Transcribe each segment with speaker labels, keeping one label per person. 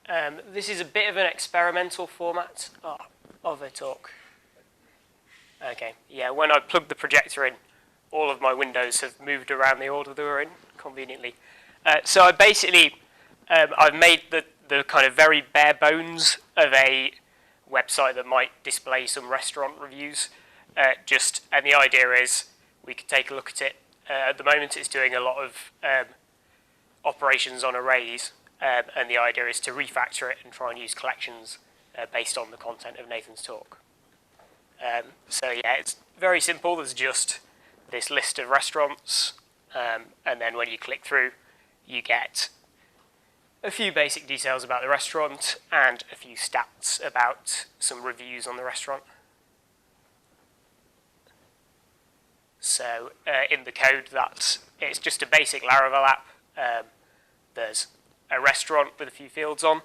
Speaker 1: This is a bit of an experimental format of a talk. Okay, yeah, when I plugged the projector in, all of my windows have moved around the order they were in, conveniently. So I basically, I've made the kind of very bare bones of a website that might display some restaurant reviews. And the idea is we could take a look at it. At the moment, it's doing a lot of operations on arrays, and the idea is to refactor it and try and use collections based on the content of Nathan's talk. So yeah, it's very simple. There's just this list of restaurants, and then when you click through, you get a few basic details about the restaurant and a few stats about some reviews on the restaurant. So in the code, it's just a basic Laravel app. There's a restaurant with a few fields on.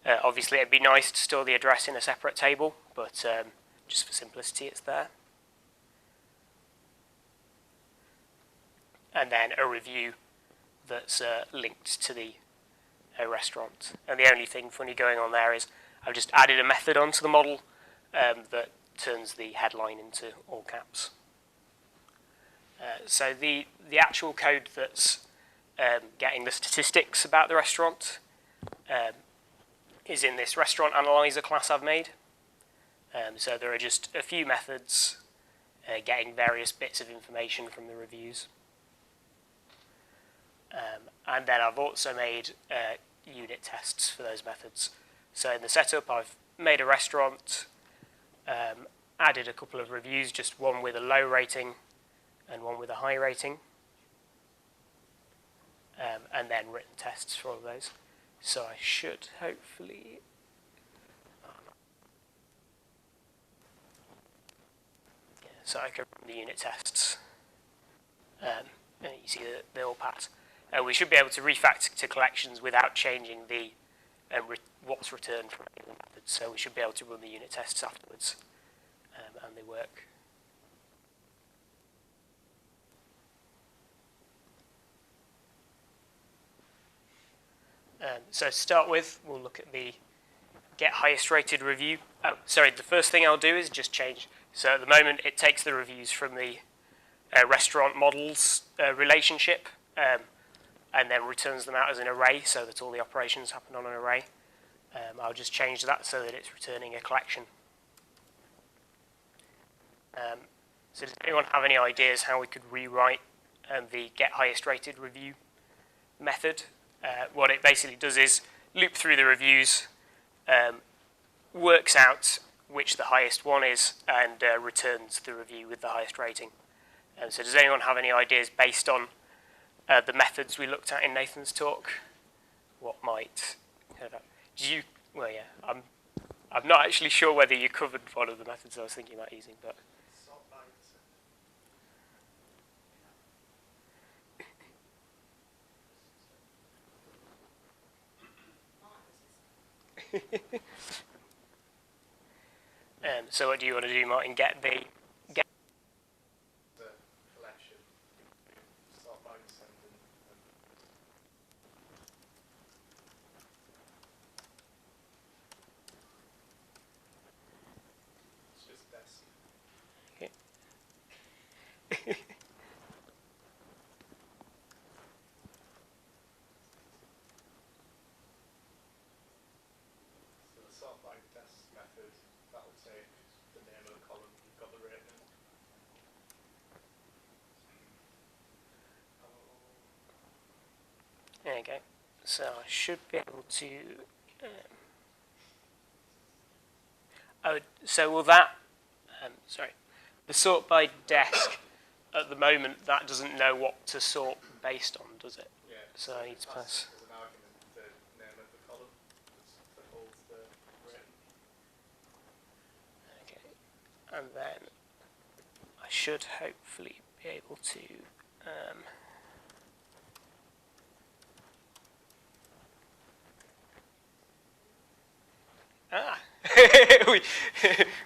Speaker 1: Obviously, it'd be nice to store the address in a separate table, but just for simplicity, it's there. And then a review that's linked to the restaurant. And the only thing funny going on there is I've just added a method onto the model that turns the headline into all caps. So the actual code that's getting the statistics about the restaurant is in this restaurant analyzer class I've made. So there are just a few methods getting various bits of information from the reviews. And then I've also made unit tests for those methods. So in the setup, I've made a restaurant, added a couple of reviews, just one with a low rating and one with a high rating, and then written tests for all of those. So I should hopefully... So I can run the unit tests, and you see that they all pass. We should be able to refactor to collections without changing the what's returned from any of the methods. So we should be able to run the unit tests afterwards, and they work. So to start with, we'll look at the get highest rated review. Oh, sorry, the first thing I'll do is just change. So at the moment, it takes the reviews from the restaurant models relationship, and then returns them out as an array so that all the operations happen on an array. I'll just change that so that it's returning a collection. So does anyone have any ideas how we could rewrite the get highest rated review method? What it basically does is loop through the reviews, works out which the highest one is, and returns the review with the highest rating. So does anyone have any ideas based on the methods we looked at in Nathan's talk? What might... Well, yeah, I'm not actually sure whether you covered one of the methods I was thinking about using, but... So what do you want to do, Martin? Get the
Speaker 2: collection, sort by descendant. It's just desk.
Speaker 1: Okay. There you go. So I should be able to... so will that... sorry. The sort by desk, at the moment, that doesn't know what to sort based on, does it?
Speaker 2: Yeah.
Speaker 1: So I need to pass...
Speaker 2: As an argument, the name of the column that holds the rating.
Speaker 1: Okay. And then I should hopefully be able to...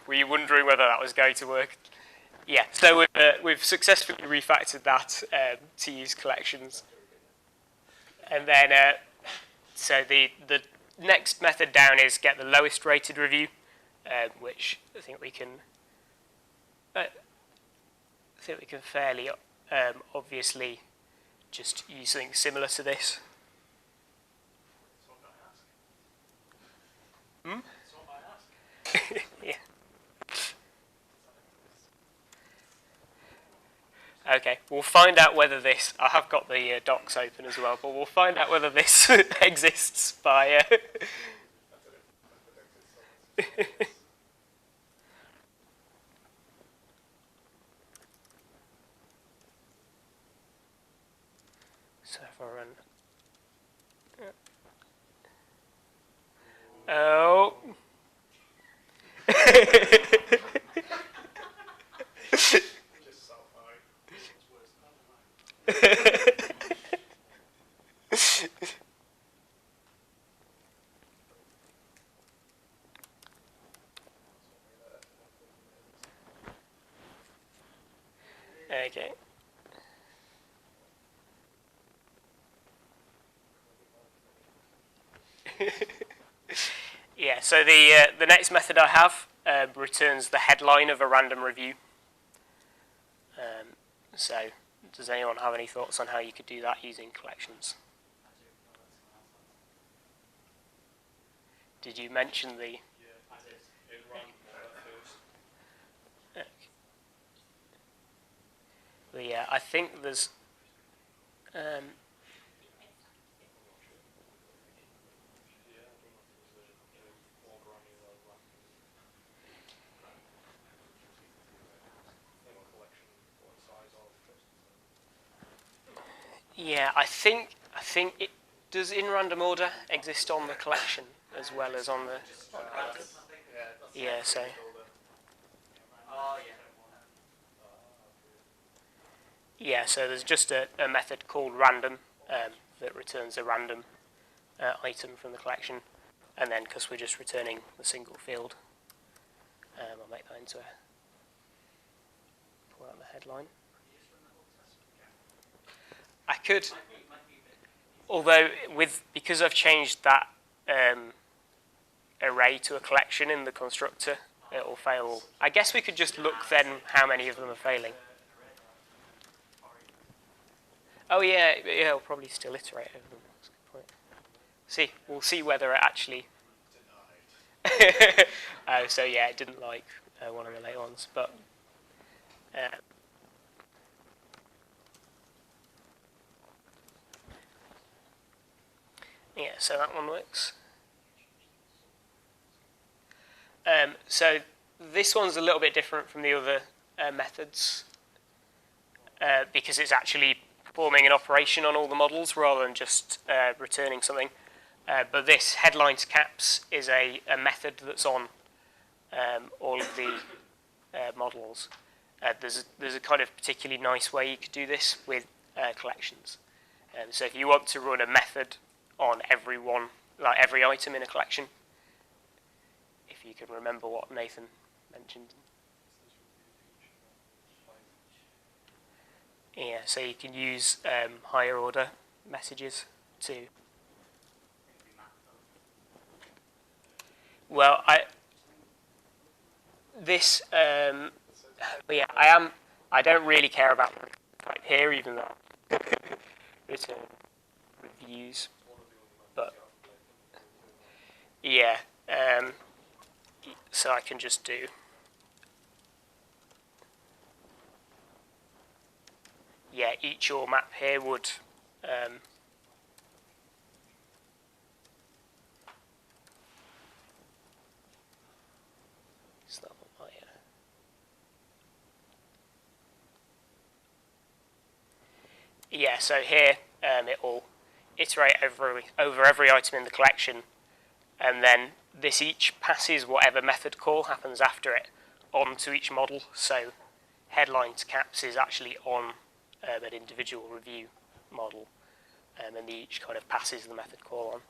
Speaker 1: Were you wondering whether that was going to work? Yeah, so we've successfully refactored that to use collections. And then, so the next method down is get the lowest rated review, which I think we can fairly obviously just use something similar to this. Hmm? Yeah. Okay, we'll find out whether this, I have got the docs open as well, but we'll find out whether this exists by... So if I run... Oh!
Speaker 2: Just so high. It's worse than
Speaker 1: Okay. Yeah, so the next method I have returns the headline of a random review. So, does anyone have any thoughts on how you could do that using collections? Did you mention the... Okay. But yeah, I think there's... yeah, I think it does in random order exist on the collection as well as on the... Yeah, so... Yeah, so there's just a method called random that returns a random item from the collection, and then because we're just returning the single field, I'll make that into a... pull out the headline. I could, although because I've changed that array to a collection in the constructor, it will fail. I guess we could just look then how many of them are failing. Oh yeah, it'll probably still iterate over them. That's a good point. We'll see whether it actually... Oh, so yeah, it didn't like one of the late ones, but... yeah, so that one works. So this one's a little bit different from the other methods because it's actually performing an operation on all the models rather than just returning something. But this headline to caps is a method that's on all of the models. There's a kind of particularly nice way you could do this with collections. So if you want to run a method on every one, like every item in a collection, if you can remember what Nathan mentioned. Yeah, so you can use higher order messages to... Well, yeah, I don't really care about the type here, even though return reviews, but yeah, so I can just do each OR map here would yeah, so here it will iterate over every item in the collection, and then this each passes whatever method call happens after it onto each model. So headline to caps is actually on an individual review model, and they each kind of passes the method call on.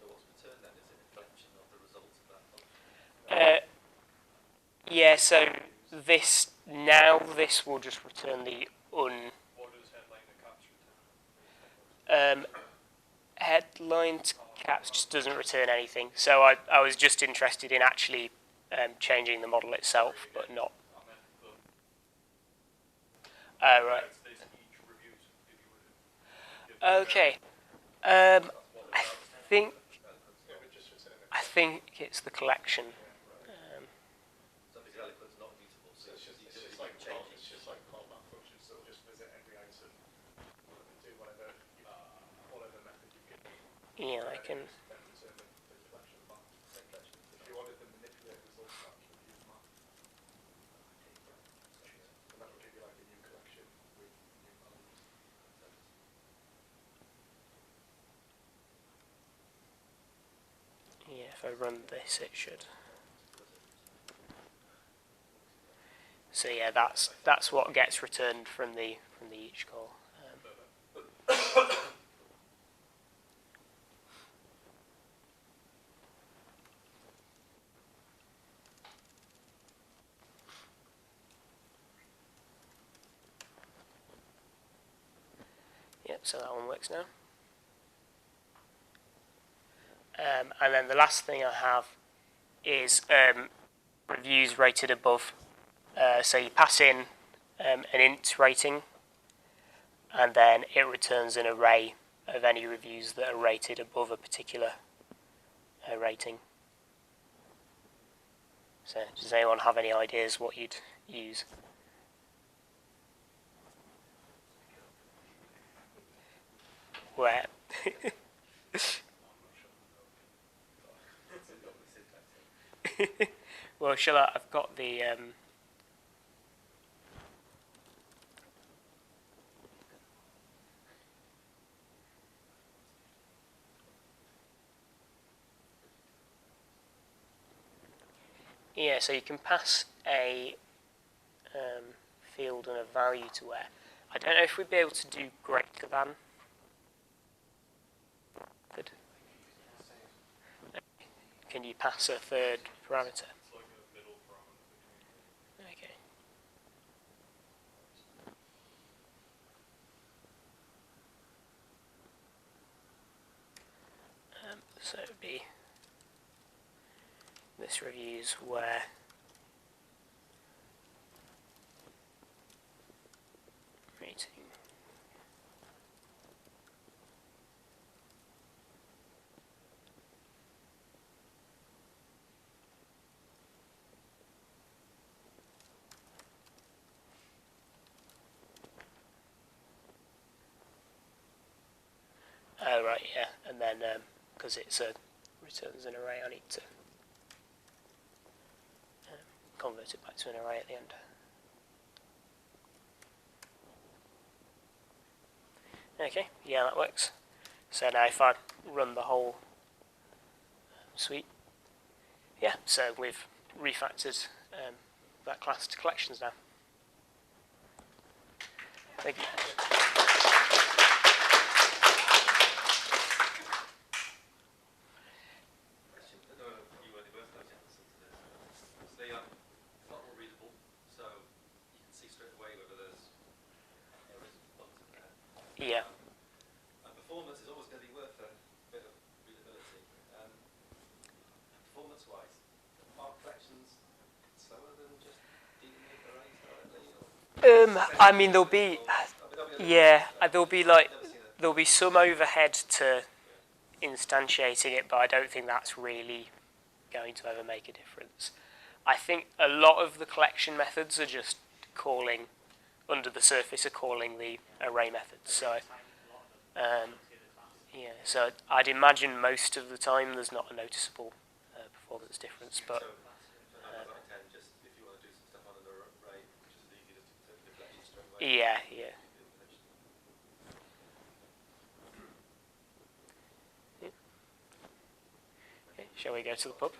Speaker 3: So what's returned then? Is it a collection of the results of that function?
Speaker 1: Yeah, so this will just return the
Speaker 2: What does headline to caps return?
Speaker 1: line to caps just doesn't return anything. So I was just interested in actually changing the model itself, but not. Right. Okay. I think it's the collection.
Speaker 3: Something eloquent's not mutable, so
Speaker 2: It's just
Speaker 3: you
Speaker 2: like
Speaker 3: can change it.
Speaker 2: it's just like callback functions, so it'll just visit every item and do whatever method you give.
Speaker 1: Yeah, I can.
Speaker 2: Then return the collection back. If you wanted to manipulate results back, you would use map. And that would give you like a new collection with new values.
Speaker 1: Yeah, if I run this, it should. So yeah, that's what gets returned from the each call. Yep, so that one works now. And then the last thing I have is reviews rated above. So you pass in an int rating, and then it returns an array of any reviews that are rated above a particular rating. So does anyone have any ideas what you'd use? Where? Well, I've got the yeah, so you can pass a field and a value to where. I don't know if we'd be able to do greater than. Good. Can you pass a third parameter?
Speaker 2: It's like a middle parameter.
Speaker 1: Okay. So it would be this reviews where rating. Oh right, yeah, and then because it's a returns an array, I need to convert it back to an array at the end. Okay, yeah, that works. So now if I run the whole suite, yeah, so we've refactored that class to collections now. Thank you.
Speaker 3: Question. I don't know if you or any both knows the answer to this. So they are a lot more readable, so you can see straight away whether there's errors and bugs in there.
Speaker 1: Yeah.
Speaker 3: And performance is always going to be worth a bit of readability. Performance-wise, are collections slower than just dealing with arrays directly?
Speaker 1: I mean, there'll be there'll be some overhead to instantiating it, but I don't think that's really going to ever make a difference. I think a lot of the collection methods are just calling under the surface, are calling the array methods. So yeah, so I'd imagine most of the time there's not a noticeable performance difference, but.
Speaker 3: So 9 out of 10, just if you want to do some stuff on an array, which is easy just to deflect it straight away.
Speaker 1: Yeah, yeah. Okay, shall we go to the pub?